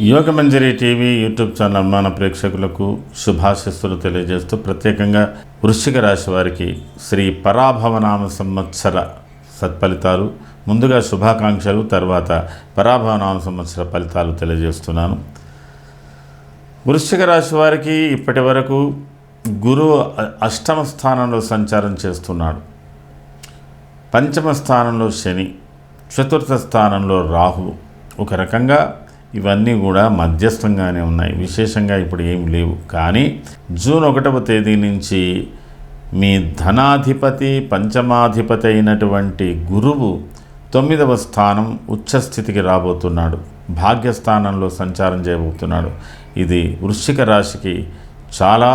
Yogamanjari TV YouTube channel అభిమాన ప్రేక్షకులకు శుభాశిస్సులు తెలియజేస్తూ ప్రత్యేకంగా వృశ్చిక రాశి వారికి శ్రీ పరాభవనామ సంవత్సర సత్ఫలితాలు, ముందుగా శుభాకాంక్షలు, తర్వాత పరాభవనామ సంవత్సర ఫలితాలు తెలియజేస్తున్నాను. వృశ్చిక రాశి వారికి ఇప్పటి వరకు గురువు అష్టమ స్థానంలో సంచారం చేస్తున్నాడు. పంచమ స్థానంలో శని, చతుర్థ స్థానంలో రాహు. ఒక రకంగా ఇవన్నీ కూడా మధ్యస్థంగానే ఉన్నాయి, విశేషంగా ఇప్పుడు ఏం లేవు. కానీ జూన్ 1వ తేదీ నుంచి మీ ధనాధిపతి, పంచమాధిపతి అయినటువంటి గురువు 9వ స్థానం ఉచ్చస్థితికి రాబోతున్నాడు. భాగ్యస్థానంలో సంచారం చేయబోతున్నాడు. ఇది వృశ్చిక రాశికి చాలా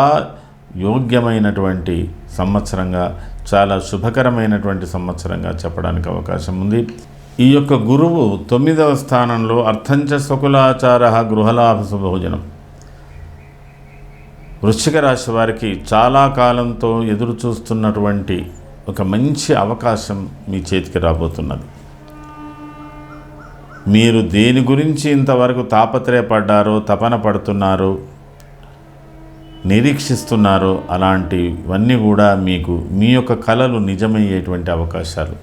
యోగ్యమైనటువంటి సంవత్సరంగా, చాలా శుభకరమైనటువంటి సంవత్సరంగా చెప్పడానికి అవకాశం ఉంది. ఈ యొక్క గురువు 9వ స్థానంలో అర్థంచ స్వకులాచార గృహలాభ శుభోజనం. వృశ్చిక రాశి వారికి చాలా కాలంతో ఎదురు చూస్తున్నటువంటి ఒక మంచి అవకాశం మీ చేతికి రాబోతున్నది. మీరు దేని గురించి ఇంతవరకు తాపత్రయపడ్డారో, తపన పడుతున్నారో, నిరీక్షిస్తున్నారో అలాంటివన్నీ కూడా మీకు మీ యొక్క కలలు నిజమయ్యేటువంటి అవకాశాలు,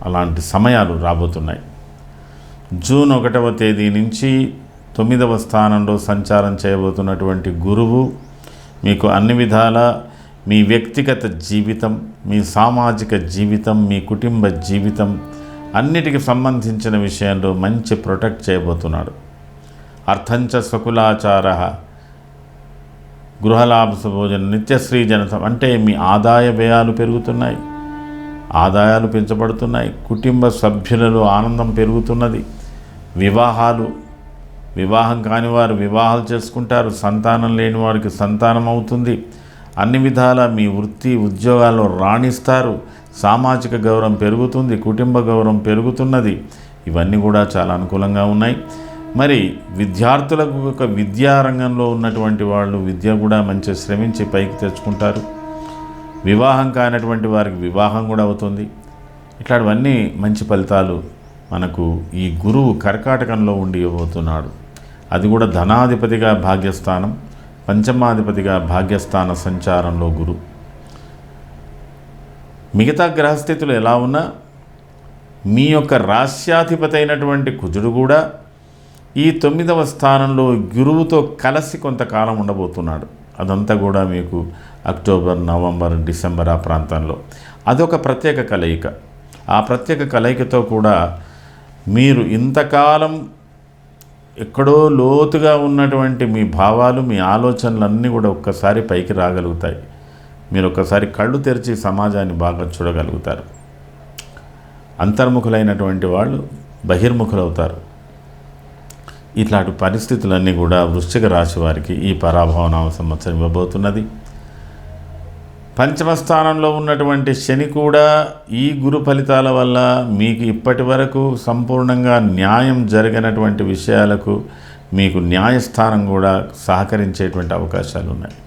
అలాంటి సమయాలు రాబోతున్నాయి. జూన్ 1వ తేదీ నుంచి 9వ స్థానంలో సంచారం చేయబోతున్నటువంటి గురువు మీకు అన్ని విధాల మీ వ్యక్తిగత జీవితం, మీ సామాజిక జీవితం, మీ కుటుంబ జీవితం అన్నిటికి సంబంధించిన విషయంలో మంచి ప్రొటెక్ట్ చేయబోతున్నాడు. అర్థంచ స్వకులాచార గృహలాభ శుభోజనం నిత్యశ్రీ జనతం. అంటే మీ ఆదాయ వ్యయాలు పెరుగుతున్నాయి, ఆదాయాలు పెంచబడుతున్నాయి, కుటుంబ సభ్యులలో ఆనందం పెరుగుతున్నది. వివాహం కాని వారు వివాహాలు చేసుకుంటారు, సంతానం లేని వారికి సంతానం అవుతుంది. అన్ని విధాల మీ వృత్తి ఉద్యోగాల్లో రాణిస్తారు, సామాజిక గౌరవం పెరుగుతుంది, కుటుంబ గౌరవం పెరుగుతున్నది. ఇవన్నీ కూడా చాలా అనుకూలంగా ఉన్నాయి. మరి విద్యార్థులకు ఒక విద్యారంగంలో ఉన్నటువంటి వాళ్ళు విద్య కూడా మంచి శ్రమించి పైకి తెచ్చుకుంటారు. వివాహం కానటువంటి వారికి వివాహం కూడా అవుతుంది. ఇట్లాంటివన్నీ మంచి ఫలితాలు మనకు ఈ గురువు కర్కాటకంలో ఉండి ఇవ్వబోతున్నాడు. అది కూడా ధనాధిపతిగా భాగ్యస్థానం, పంచమాధిపతిగా భాగ్యస్థాన సంచారంలో గురు. మిగతా గ్రహస్థితులు ఎలా ఉన్నా మీ యొక్క రాశ్యాధిపతి అయినటువంటి కుజుడు కూడా ఈ 9వ స్థానంలో గురువుతో కలిసి కొంతకాలం ఉండబోతున్నాడు. అదంతా కూడా మీకు అక్టోబర్, నవంబర్, డిసెంబర్ ఆ ప్రాంతంలో అదొక ప్రత్యేక కలయిక. ఆ ప్రత్యేక కలయికతో కూడా మీరు ఇంతకాలం ఎక్కడో లోతుగా ఉన్నటువంటి మీ భావాలు, మీ ఆలోచనలన్నీ కూడా ఒక్కసారి పైకి రాగలుగుతాయి. మీరు ఒక్కసారి కళ్ళు తెరిచి సమాజాన్ని బాగా చూడగలుగుతారు. అంతర్ముఖులైనటువంటి వాళ్ళు బహిర్ముఖులవుతారు. ఇట్లాంటి పరిస్థితులన్నీ కూడా వృశ్చిక రాశి వారికి ఈ పరాభవనామ సంవత్సరం ఇవ్వబోతున్నది. పంచమ స్థానంలో ఉన్నటువంటి శని కూడా ఈ గురు ఫలితాల వల్ల మీకు ఇప్పటి వరకు సంపూర్ణంగా న్యాయం జరిగినటువంటి విషయాలకు మీకు న్యాయస్థానం కూడా సహకరించేటువంటి అవకాశాలు ఉన్నాయి.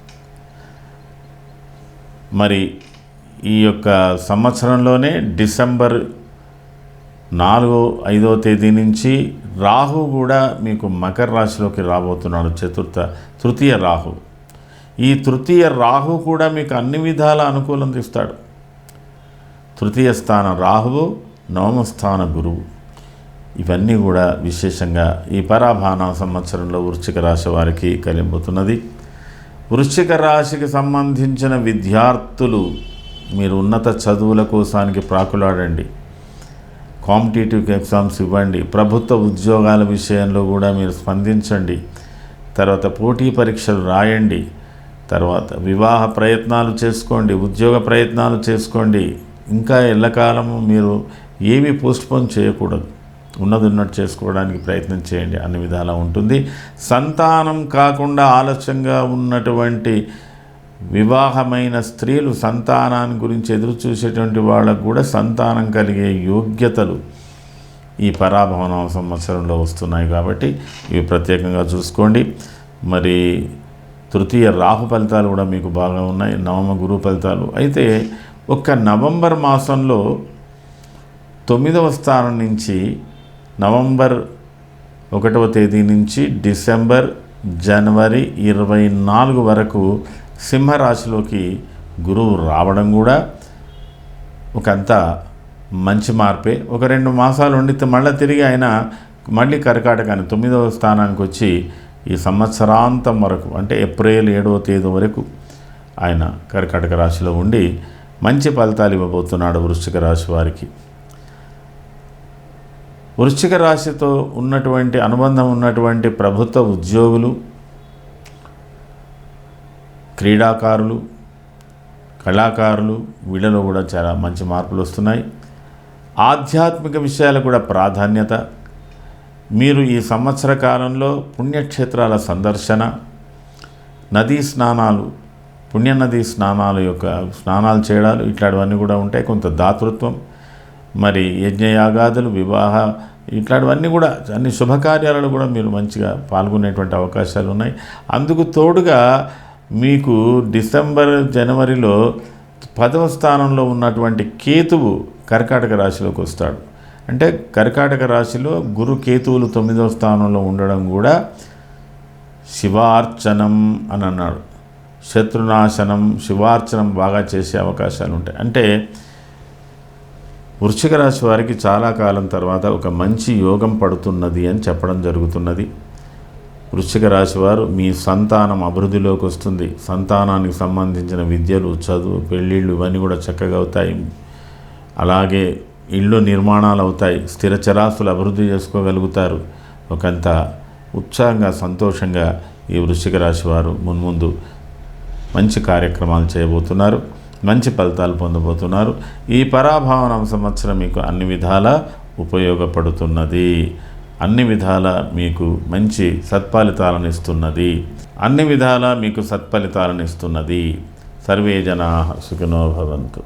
మరి ఈ యొక్క సంవత్సరంలోనే డిసెంబర్ 4, 5వ తేదీ నుంచి రాహు కూడా మీకు మకర రాశిలోకి రాబోతున్నాడు. తృతీయ రాహు. ఈ తృతీయ రాహు కూడా మీకు అన్ని విధాల అనుకూలం ఇస్తాడు. తృతీయ స్థాన రాహువు, 9వ స్థాన గురువు. ఇవన్నీ కూడా విశేషంగా ఈ పరాభవనామ సంవత్సరంలో వృశ్చిక రాశి వారికి కలిగిపోతున్నది. వృశ్చిక రాశికి సంబంధించిన విద్యార్థులు మీరు ఉన్నత చదువుల కోసానికి ప్రాకులాడండి. కాంపిటేటివ్ ఎగ్జామ్స్ ఇవ్వండి. ప్రభుత్వ ఉద్యోగాల విషయంలో కూడా మీరు స్పందించండి. తర్వాత పోటీ పరీక్షలు రాయండి. తర్వాత వివాహ ప్రయత్నాలు చేసుకోండి, ఉద్యోగ ప్రయత్నాలు చేసుకోండి. ఇంకా ఎల్లకాలము మీరు ఏమీ పోస్ట్పోన్ చేయకూడదు. ఉన్నట్టు చేసుకోవడానికి ప్రయత్నం చేయండి. అన్ని విధాలా ఉంటుంది. సంతానం కాకుండా ఆలస్యంగా ఉన్నటువంటి వివాహమైన స్త్రీలు సంతానాన్ని గురించి ఎదురు చూసేటువంటి వాళ్ళకు కూడా సంతానం కలిగే యోగ్యతలు ఈ పరాభవనామ సంవత్సరంలో వస్తున్నాయి. కాబట్టి ఇవి ప్రత్యేకంగా చూసుకోండి. మరి తృతీయ రాహు ఫలితాలు కూడా మీకు బాగా ఉన్నాయి, 9వ గురువు ఫలితాలు. అయితే ఒక్క నవంబర్ మాసంలో 9వ స్థానం నుంచి నవంబర్ 1వ తేదీ నుంచి డిసెంబర్ జనవరి 24 వరకు సింహరాశిలోకి గురువు రావడం కూడా ఒకంత మంచి మార్పే. ఒక 2 మాసాలు ఉండితే మళ్ళీ తిరిగి ఆయన మళ్ళీ కర్కాటకాన్ని 9వ స్థానానికి వచ్చి ఈ సంవత్సరాంతం వరకు అంటే ఏప్రిల్ 7వ తేదీ వరకు ఆయన కర్కాటక రాశిలో ఉండి మంచి ఫలితాలు ఇవ్వబోతున్నాడు వృశ్చిక రాశి వారికి. వృశ్చిక రాశితో ఉన్నటువంటి అనుబంధం ఉన్నటువంటి ప్రభుత్వ ఉద్యోగులు, క్రీడాకారులు, కళాకారులు వీళ్ళలో కూడా చాలా మంచి మార్పులు వస్తున్నాయి. ఆధ్యాత్మిక విషయాలకు కూడా ప్రాధాన్యత. మీరు ఈ సంవత్సర కాలంలో పుణ్యక్షేత్రాల సందర్శన, నదీ స్నానాలు, పుణ్యనదీ స్నానాల యొక్క స్నానాలు చేయడాలు ఇట్లాంటివన్నీ కూడా ఉంటాయి. కొంత దాతృత్వం, మరి యజ్ఞయాగాదులు, వివాహ ఇట్లాంటివన్నీ కూడా అన్ని శుభకార్యాలలో కూడా మీరు మంచిగా పాల్గొనేటువంటి అవకాశాలు ఉన్నాయి. అందుకు తోడుగా మీకు డిసెంబర్ జనవరిలో 10వ స్థానంలో ఉన్నటువంటి కేతువు కర్కాటక రాశిలోకి వస్తాడు. అంటే కర్కాటక రాశిలో గురు కేతువులు 9వ స్థానంలో ఉండడం కూడా శివార్చనం అని అన్నాడు. శత్రునాశనం, శివార్చనం బాగా చేసే అవకాశాలు ఉంటాయి. అంటే వృశ్చిక రాశి వారికి చాలా కాలం తర్వాత ఒక మంచి యోగం పడుతున్నది అని చెప్పడం జరుగుతున్నది. వృశ్చిక రాశి వారు మీ సంతానం అభివృద్ధిలోకి వస్తుంది. సంతానానికి సంబంధించిన విద్యలు, చదువు, పెళ్ళిళ్ళు ఇవన్నీ కూడా చక్కగా అవుతాయి. అలాగే ఇళ్ళు నిర్మాణాలు అవుతాయి. స్థిర చరాస్తులు అభివృద్ధి చేసుకోగలుగుతారు. ఒకంత ఉత్సాహంగా, సంతోషంగా ఈ వృశ్చిక రాశి వారు మున్ముందు మంచి కార్యక్రమాలు చేయబోతున్నారు. మంచి ఫలితాలు పొందబోతున్నారు. ఈ పరాభావనం సంవత్సరం మీకు అన్ని విధాలా ఉపయోగపడుతున్నది. అన్ని విధాలా మీకు మంచి సత్ఫలితాలను ఇస్తున్నది. అన్ని విధాలా మీకు సత్ఫలితాలను ఇస్తున్నది. సర్వే జనాః సుఖినో భవంతు.